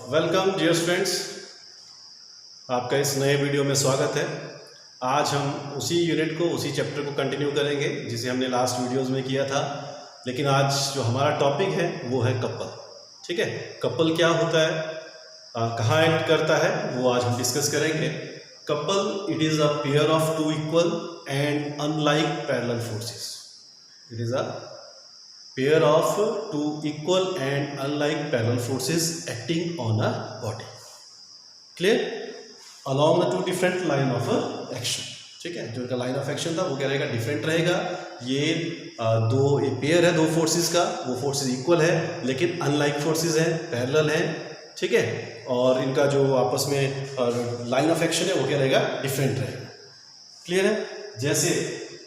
Welcome dear students, आपका इस नए वीडियो में स्वागत है। आज हम उसी यूनिट को, उसी चैप्टर को कंटिन्यू करेंगे जिसे हमने लास्ट वीडियोस में किया था। लेकिन आज जो हमारा टॉपिक है वो है कपल। ठीक है, कपल क्या होता है, कहाँ एक्ट करता है, वो आज हम डिस्कस करेंगे। Couple, it is a pair of two equal and unlike parallel forces. It is a pair of two equal and unlike parallel forces acting on a body. Clear? Along the two different line of action. ठीक है, जो इनका line of action था वो क्या रहेगा, different रहेगा। ये दो पेयर है दो फोर्सेस का, वो फोर्सेस इक्वल है लेकिन अनलाइक फोर्सेस हैं, पैरेलल हैं। ठीक है, और इनका जो आपस में लाइन ऑफ एक्शन है वो क्या रहेगा, डिफरेंट रहेगा। क्लियर है? जैसे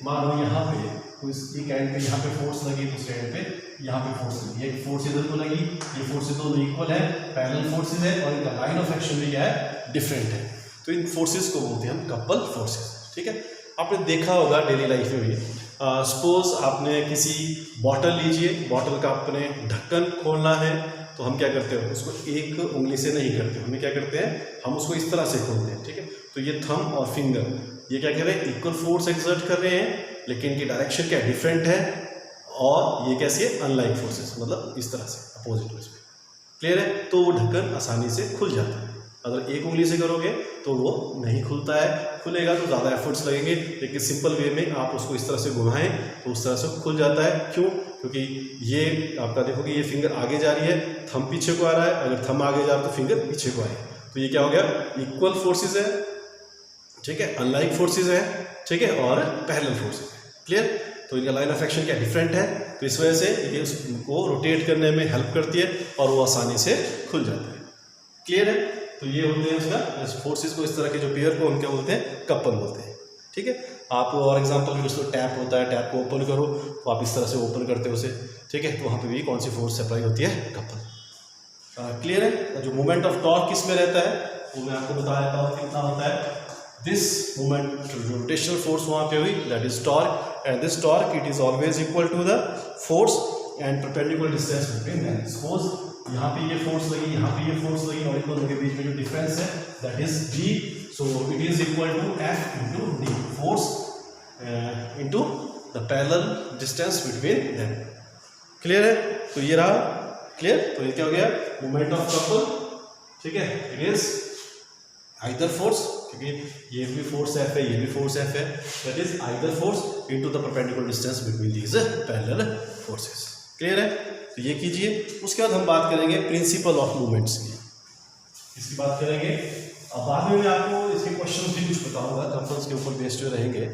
मान लो यहाँ पे तो एक एंड पे यहाँ पे फोर्स लगी, दूसरे एंड पे यहाँ पे फोर्स लगी। एक फोर्स इधर को लगी, ये फोर्स दोनों इक्वल है, पैरेलल फोर्सेस है और इनका लाइन ऑफ एक्शन भी क्या है, डिफरेंट है। तो इन फोर्सेस को बोलते हैं हम कपल फोर्सेस। ठीक है, आपने देखा होगा डेली लाइफ में भी। सपोज आपने किसी बॉटल लीजिए, बॉटल का आपने ढक्कन खोलना है तो हम क्या करते हैं, उसको एक उंगली से नहीं करते, हमें क्या करते हैं, हम उसको इस तरह से खोलते हैं। ठीक है, तो ये थंब और फिंगर ये क्या कर रहे हैं, इक्वल फोर्स एक्सर्ट कर रहे हैं लेकिन इनकी डायरेक्शन क्या डिफरेंट है, और ये कैसी है, अनलाइक फोर्सेस, मतलब इस तरह से अपोजिट में। क्लियर है? तो वो ढक्कन आसानी से खुल जाता है। अगर एक उंगली से करोगे तो वो नहीं खुलता है, खुलेगा तो ज़्यादा एफर्ट्स लगेंगे। लेकिन सिंपल वे में आप उसको इस तरह से घुमाएं तो उस तरह से खुल जाता है। क्यों? क्योंकि ये आपका देखोगे ये फिंगर आगे जा रही है, थंब पीछे को आ रहा है, अगर थंब आगे जा रहा है तो फिंगर पीछे को आए, तो ये क्या हो गया, इक्वल फोर्सेज है। ठीक है, अनलाइक फोर्सेज है। ठीक है, और पैरेलल फोर्सेज है। क्लियर? तो इनका लाइन ऑफ एक्शन क्या डिफरेंट है, तो इस वजह से ये उसको रोटेट करने में हेल्प करती है और वो आसानी से खुल जाता है। क्लियर है? तो ये होते हैं उसका, इस फोर्सेस को, इस तरह के जो पेयर को उनके बोलते हैं कपल बोलते हैं। ठीक है, आप और एग्जांपल उसको टैप होता है, टैप को ओपन करो तो आप इस तरह से ओपन करते हो उसे। ठीक है, तो वहाँ पे भी कौन सी फोर्स अप्लाई होती है, कपल। क्लियर है? जो मोमेंट ऑफ टॉर्क किसमें रहता है वो मैं आपको बता देता हूँ कितना होता है। दिस मोमेंट रोटेशनल फोर्स वहाँ पे हुई, that is torque, and this torque it is always equal to the force and perpendicular distance between them. Suppose यहाँ पे ये फोर्स लगी, यहाँ पे ये फोर्स लगी, और इन दोनों के बीच में जो डिफरेंस है that is d, so it is equal to f into d, force into the parallel distance between them. Clear है? तो ये रहा। क्लियर? तो ये क्या हो गया, मोमेंट ऑफ कपल। ठीक है, इट इज आइदर फोर्स, क्योंकि ये भी फोर्स एफ है, ये भी फोर्स एफ है, that is either force into the perpendicular distance between these parallel forces. Clear है? तो ये कीजिए। उसके बाद हम बात करेंगे प्रिंसिपल ऑफ मूवमेंट्स की, इसकी बात करेंगे। अब बाद में मैं आपको इसके क्वेश्चन भी कुछ बताऊंगा, कपल्स के ऊपर बेस्ड जो रहेंगे।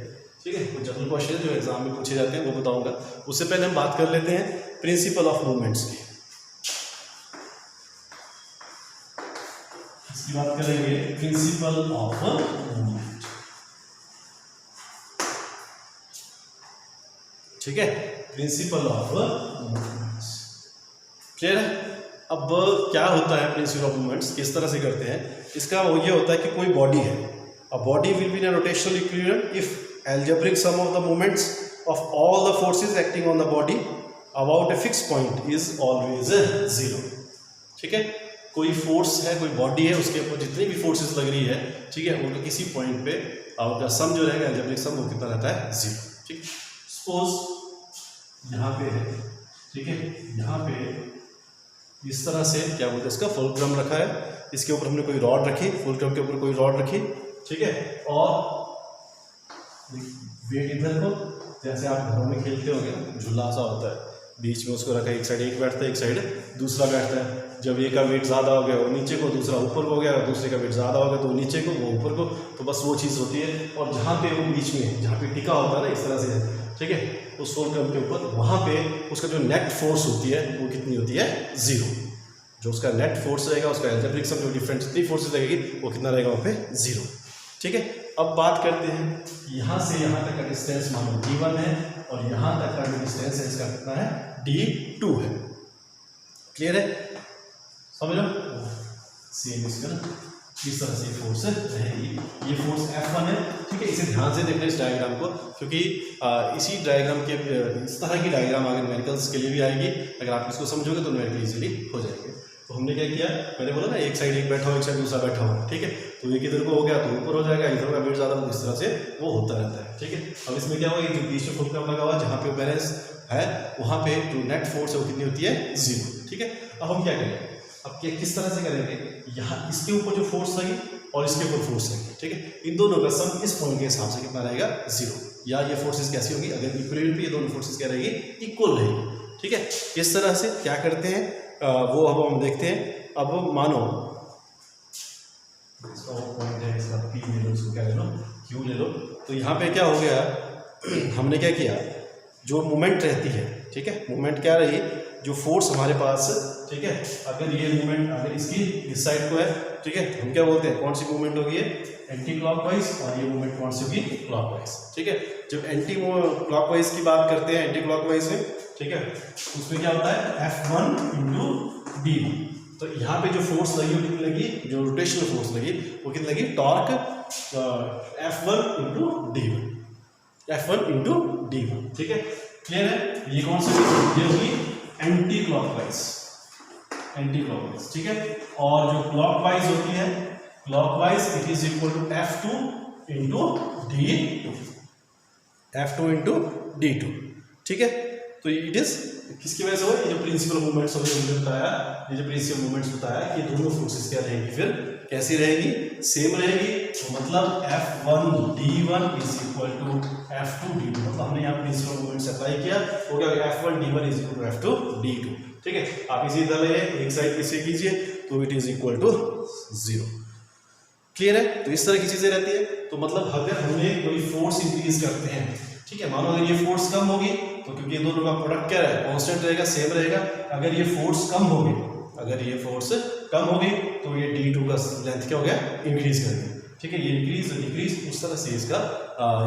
ठीक है, कुछ जनरल क्वेश्चन जो एग्जाम में पूछे जाते हैं वो बताऊंगा। उससे पहले हम बात कर लेते हैं प्रिंसिपल ऑफ मूवमेंट्स की। इसकी बात करेंगे प्रिंसिपल ऑफ मूवमेंट। ठीक है, प्रिंसिपल ऑफ मूवमेंट्स। क्लियर है? अब क्या होता है प्रिंसिपल ऑफ मूवमेंट्स, किस तरह से करते हैं, इसका वो ये होता है कि कोई बॉडी है, a body will be in a rotational equilibrium if algebraic sum of the moments of all the forces acting on the body about a fix point is always zero. ठीक है, कोई फोर्स है, कोई body है, उसके ऊपर जितनी भी फोर्सेस लग रही है, ठीक है, उनका किसी पॉइंट पे उनका सम जो रहेगा, एल्जेब्रिक सम, वो कितना रहता है, जीरो। ठीक, सपोज यहाँ पे है, ठीक है, यहाँ पे इस तरह से क्या बोलते हैं, इसका फुलक्रम रखा है, इसके ऊपर हमने कोई रॉड रखी, फुलक्रम के ऊपर कोई रॉड रखी। ठीक है, और वेट इधर को, जैसे आप घरों में खेलते होंगे, झूला सा होता है, बीच में उसको रखा है, एक साइड एक बैठता है, एक साइड दूसरा बैठता है। जब एक का वेट ज़्यादा हो गया वो नीचे को, दूसरा ऊपर को हो गया, और दूसरे का वेट ज़्यादा हो गया तो नीचे को, वो ऊपर को, तो बस वो चीज़ होती है। और जहाँ पे वो बीच में, जहाँ पे टिका होता है ना इस तरह से, ठीक है, उस फुलक्रम के ऊपर, वहाँ पे उसका जो नेट फोर्स होती है वो कितनी होती है, जीरो। जो उसका नेट फोर्स रहेगा, उसका एल्जेब्रिक सम, जो डिफरेंट जितनी फोर्सेस लगेगी वो कितना रहेगा वहाँ पे, जीरो। ठीक है, अब बात करते हैं यहाँ से यहाँ तक का डिस्टेंस मान लो d1 है, और यहाँ तक का जो डिस्टेंस है इसका कितना है, d2 है। क्लियर है? समझ लो, सेम इसका इस तरह से फोर्स रहेगी। ये फोर्स F1 है। ठीक है, इसे ध्यान से देखना इस डायग्राम को, क्योंकि इसी डायग्राम के इस तरह की डायग्राम अगर न्यूमेरिकल्स के लिए भी आएगी, अगर आप इसको समझोगे तो न्यूमेरिकल इजीली हो जाएंगे। तो तो हमने क्या किया, मैंने बोला ना एक साइड एक बैठा हो, एक साइड दूसरा बैठा हो, ठीक है। तो एक इधर को हो गया तो ऊपर हो जाएगा, इधर का वेट ज़्यादा, इस तरह से वो होता रहता है, ठीक है। अब इसमें क्या होगा, जो बीच में फुलक्रम लगा हुआ जहाँ पे बैलेंस है वहाँ पे जो नेट फोर्स है वो कितनी होती है, 0, ठीक है। अब हम क्या करेंगे, अब क्या किस तरह से करेंगे, यहाँ इसके ऊपर जो फोर्स लगी और इसके ऊपर फोर्स लगी, ठीक है, इन दोनों का सम इस पॉइंट के हिसाब से कितना रहेगा, 0। या ये फोर्सेस कैसी होगी, अगर इक्विलिब्रियम पे ये दोनों फोर्सेस क्या रहेगी, इक्वल रहेगी, ठीक है। इस तरह से क्या करते हैं वो अब हम देखते हैं। अब मानो इसका वो पॉइंट है, इसका P ले लो, इसको क्या ले लो, Q ले लो। तो यहाँ पे क्या हो गया, हमने क्या किया, जो मोमेंट रहती है, ठीक है, मोमेंट क्या रही, जो फोर्स हमारे पास, ठीक है, अगर ये मूवमेंट अगर इसकी इस साइड को है, ठीक है, हम क्या बोलते हैं, कौन सी मूवमेंट होगी, एंटी क्लॉकवाइज, और ये मूवमेंट कौन सी होगी, क्लॉकवाइज, ठीक है। जब एंटी क्लॉकवाइज की बात करते हैं, एंटी क्लॉकवाइज में, ठीक है, उसमें क्या होता है F1 × d1। तो यहाँ पे जो फोर्स लगी वो कितनी लगी, जो रोटेशनल फोर्स लगी वो कितनी लगी, torque F1 × d1, F1 × d1, ठीक है, क्लियर है। ये कौन सी ये होगी एंटी क्लॉकवाइज, एंटी क्लॉकवाइज, ठीक है। और जो क्लॉकवाइज होती है, clockwise it is equal to F2 × d2, F2 × d2, ठीक है। तो इट इज किसकी वजह से हुआ, ये जो प्रिंसिपल मूवमेंट्स हमने बताया, ये जो प्रिंसिपल मूवमेंट्स बताया कि दोनों फोर्सेस क्या रहेगी, फिर कैसी रहेगी, सेम रहेगी। तो मतलब F1 d1 is equal to F2 d2, मतलब हमने यहाँ प्रिंसिपल मूवमेंट्स अप्लाई किया, हो गया F1 d1 is equal to F2 d2, ठीक है। आप इसी तरह एक साइड किससे कीजिए तो it is equal to 0, clear है। तो इस तरह की चीजें रहती है। तो मतलब अगर हमने कोई फोर्स इंक्रीज करते हैं, ठीक है, मानो अगर ये फोर्स कम होगी तो क्योंकि ये दोनों का प्रोडक्ट क्या है, कांस्टेंट रहेगा, सेम रहेगा। अगर ये फोर्स कम होगी, अगर ये फोर्स कम होगी तो ये d2 का लेंथ क्या हो गया, इंक्रीज कर गया, ठीक है। ये इंक्रीज डिक्रीज उस तरह से इसका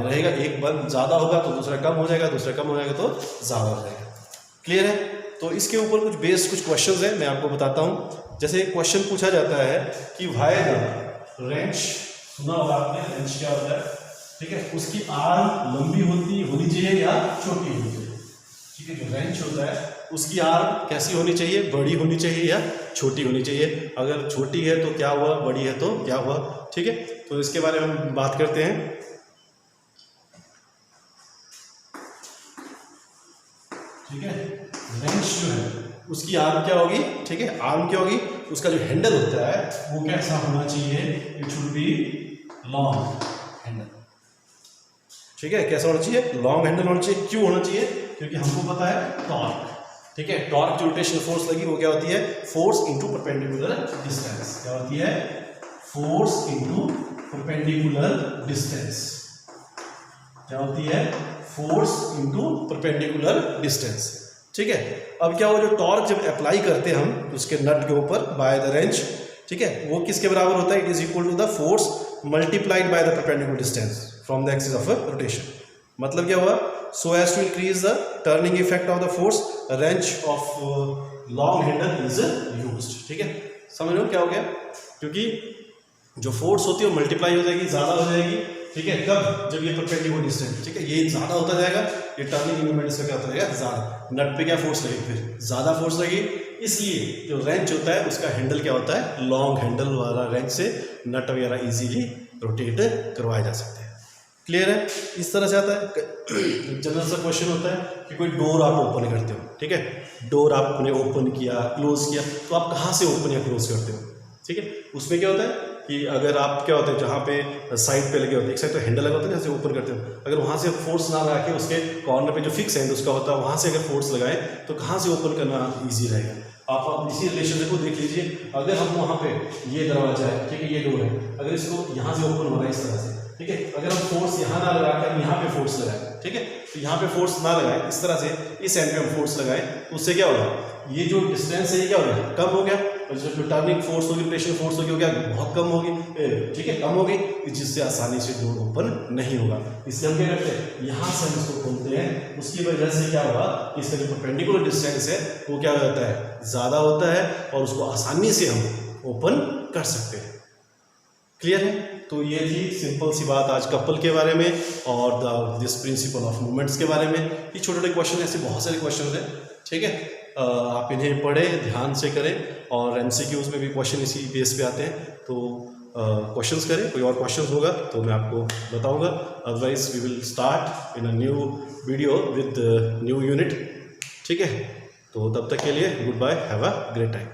रहेगा, एक बार ज़्यादा होगा तो दूसरा कम हो जाएगा, दूसरा कम हो जाएगा तो ज़्यादा हो जाएगा, क्लियर है। तो इसके ऊपर कुछ बेस कुछ क्वेश्चंस हैं, मैं आपको बताता हूँ। जैसे क्वेश्चन पूछा जाता है कि वाई द रेंच, सुना होगा आपने, रेंच क्या होता है, ठीक है, उसकी आर्म लंबी होनी चाहिए या छोटी होनी चाहिए, ठीक है। जो रेंच होता है उसकी आर्म कैसी होनी चाहिए, बड़ी होनी चाहिए या छोटी होनी चाहिए। अगर छोटी है तो क्या हुआ, बड़ी है तो क्या हुआ, ठीक है। तो इसके बारे में हम बात करते हैं। ठीक है, रेंच जो है उसकी आर्म क्या होगी, ठीक है, आर्म क्या होगी, उसका जो हैंडल होता है वो कैसा होना चाहिए, it should be long handle, ठीक है। कैसा होना चाहिए, लॉन्ग हैंडल होना चाहिए। क्यों होना चाहिए, क्योंकि हमको पता है टॉर्क, ठीक है, टॉर्क जो रोटेशनल फोर्स लगी वो क्या होती है, फोर्स इनटू परपेंडिकुलर डिस्टेंस, क्या होती है, फोर्स इनटू परपेंडिकुलर डिस्टेंस, क्या होती है, फोर्स इनटू परपेंडिकुलर डिस्टेंस, ठीक है। अब क्या हो, जो टॉर्क जब अप्लाई करते हैं हम उसके नट के ऊपर बाय द रेंच, ठीक है, वो किसके बराबर होता है, it is equal to the force multiplied by the perpendicular distance from the axis of rotation. मतलब क्या हुआ, so as to increase the turning effect of the force wrench of long handle is used, ठीक है। समझ लो क्या हो गया, क्योंकि जो फोर्स होती है वो मल्टीप्लाई हो जाएगी, ज़्यादा हो जाएगी, ठीक है। कब, जब ये परपेंडिकुलर डिस्टेंस, ठीक है, ये ज़्यादा होता जाएगा, ये टर्निंग मूवमेंट इसका क्या होता जाएगा, ज़्यादा। नट पे क्या फोर्स लगेगी, फिर ज़्यादा फोर्स लगेगी, इसलिए जो रेंच होता है उसका हैंडल क्या होता है, लॉन्ग हैंडल वाला रेंच से नट वगैरह इजीली रोटेट करवाए जा सकते हैं, क्लियर है। इस तरह से आता है। जनरल सा क्वेश्चन होता है कि कोई डोर आप ओपन करते हो, ठीक है, डोर आपने ओपन किया, क्लोज किया, तो आप कहाँ से ओपन या क्लोज करते हो, ठीक है। उसमें क्या होता है कि अगर आप क्या होता है, जहाँ पे साइड पे लगे होते हैं, एक साइड तो हैंडल लगा होता है जैसे ओपन करते हो, अगर वहाँ से फोर्स ना लगा के उसके कॉर्नर पे जो फिक्स हैंड उसका होता है वहाँ से अगर फोर्स लगाएं तो कहाँ से ओपन करना ईजी रहेगा। आप इसी रिलेशनशिप को देख लीजिए, अगर हम वहाँ पे ये दरवाजा है, ठीक है, ये डोर है, अगर इसको यहाँ से ओपन हो रहा है इस तरह से, ठीक है, अगर हम फोर्स यहाँ ना लगा कर यहाँ पे फोर्स लगाए, ठीक है, तो यहाँ पे फोर्स ना लगाए, इस तरह से इस एंड पे हम फोर्स लगाए तो उससे क्या होगा, ये जो डिस्टेंस है ये क्या हो गया, कम हो गया, और जो टर्निंग फोर्स होगी, रोटेशनल फोर्स होगी, क्या बहुत कम होगी, ठीक है, कम होगी, जिससे आसानी से डोर ओपन नहीं होगा। इसलिए हम क्या करते हैं, यहाँ से हम इसको खोलते हैं, उसकी वजह से क्या होगा, इसका जो परपेंडिकुलर डिस्टेंस है वो क्या हो जाता है, ज़्यादा होता है, और उसको आसानी से हम ओपन कर सकते हैं, क्लियर है। तो ये थी सिंपल सी बात आज कपल के बारे में और दिस प्रिंसिपल ऑफ मूवमेंट्स के बारे में। ये छोटे छोटे क्वेश्चन, ऐसे बहुत सारे क्वेश्चन हैं, ठीक है। आप इन्हें पढ़ें, ध्यान से करें, और MCQs में भी क्वेश्चन इसी बेस पे आते हैं, तो क्वेश्चंस करें। कोई और क्वेश्चंस होगा तो मैं आपको बताऊंगा, otherwise we will start in a new video with new unit. ठीक है, तो तब तक के लिए good bye, have a great time.